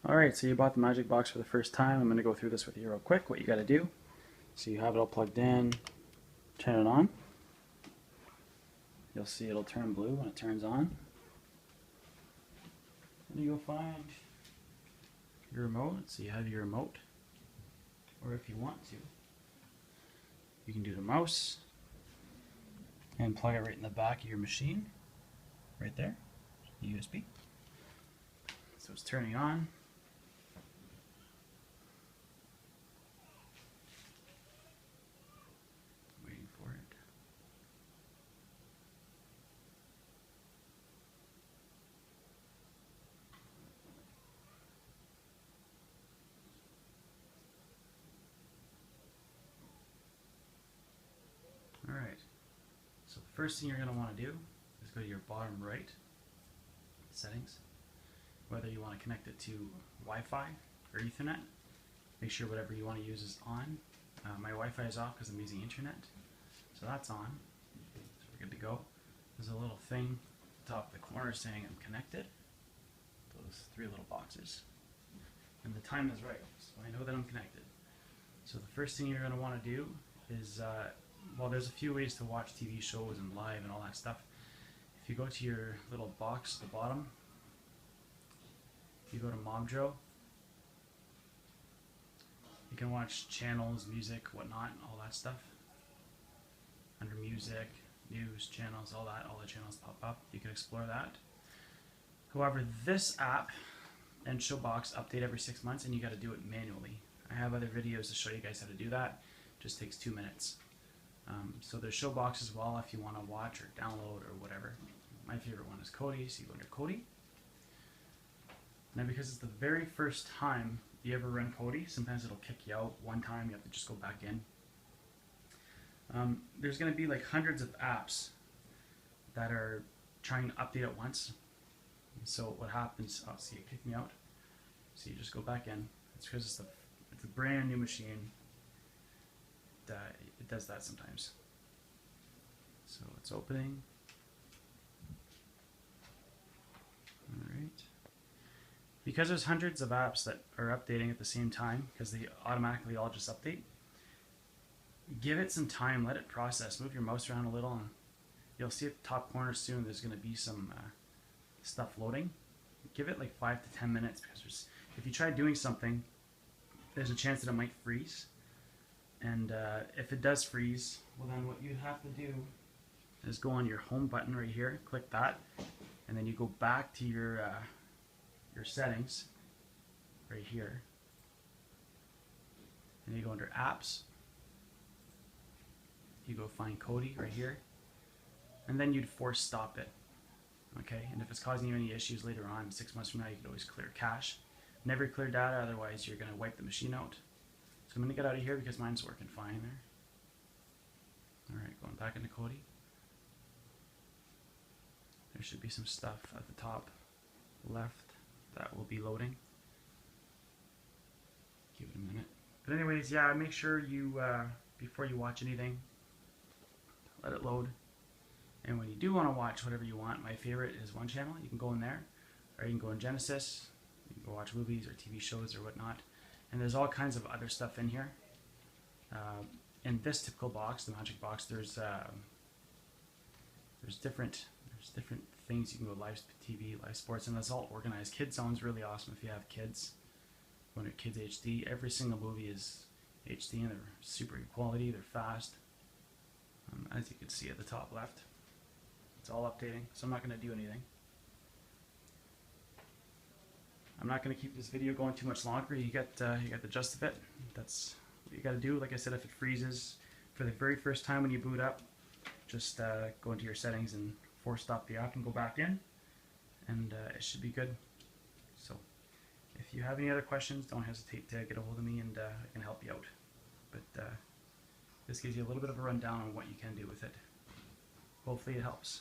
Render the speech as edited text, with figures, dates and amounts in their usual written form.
Alright, so you bought the Magic Box for the first time. I'm going to go through this with you real quick, what you got to do. So you have it all plugged in, turn it on. You'll see it'll turn blue when it turns on. Then you go find your remote, so you have your remote. Or if you want to, you can do the mouse and plug it right in the back of your machine, right there, USB. So it's turning on. Waiting for it. Alright, so the first thing you're going to want to do is go to your bottom right settings, whether you want to connect it to Wi-Fi or Ethernet. Make sure whatever you want to use is on. My Wi-Fi is off because I'm using internet, so that's on. So we're good to go. There's a little thing at the top of the corner saying I'm connected. Those three little boxes. And the time is right, so I know that I'm connected. So the first thing you're going to want to do is, well, there's a few ways to watch TV shows and live and all that stuff. If you go to your little box at the bottom, you go to Mobdro, you can watch channels, music, whatnot, all that stuff. Under music, news, channels, all the channels pop up. You can explore that. However, this app and Showbox update every 6 months, and you got to do it manually. I have other videos to show you guys how to do that. It just takes 2 minutes. So there's Showbox as well if you want to watch or download or whatever. My favorite one is Kodi, so you go under Kodi. Now, because it's the very first time you ever run Kodi, sometimes it'll kick you out. One time you have to just go back in. There's going to be like hundreds of apps that are trying to update at once. So what happens, oh, see, it kicked me out. So you just go back in. It's because it's a brand new machine. It does that sometimes. So it's opening. Alright. Because there's hundreds of apps that are updating at the same time, because they automatically all just update, give it some time, let it process, move your mouse around a little, and you'll see at the top corner soon there's going to be some stuff loading. Give it like 5 to 10 minutes, because if you try doing something, there's a chance that it might freeze. And if it does freeze, well, then what you have to do is go on your home button right here, click that, and then you go back to your settings right here, and you go under apps, you go find Kodi right here, and then you'd force stop it. Okay, and if it's causing you any issues later on, 6 months from now, you could always clear cache. Never clear data, otherwise you're going to wipe the machine out. So I'm going to get out of here because mine's working fine there. Alright, going back into Kodi. There should be some stuff at the top left that will be loading. Give it a minute. But anyways, yeah, make sure you, before you watch anything, let it load. And when you do want to watch whatever you want, my favorite is one channel. You can go in there, or you can go in Genesis. You can go watch movies or TV shows or whatnot. And there's all kinds of other stuff in here. In this typical box, the Magic Box, there's different things. You can go live TV, live sports, and it's all organized. Kids Zone's really awesome if you have kids. Go into Kids HD. Every single movie is HD, and they're super good quality. They're fast. As you can see at the top left, it's all updating. So I'm not going to do anything. I'm not going to keep this video going too much longer. You got the gist of it. That's what you got to do. Like I said, if it freezes for the very first time when you boot up, just go into your settings and force stop the app and go back in, and it should be good. So if you have any other questions, don't hesitate to get a hold of me, and I can help you out. But this gives you a little bit of a rundown on what you can do with it. Hopefully it helps.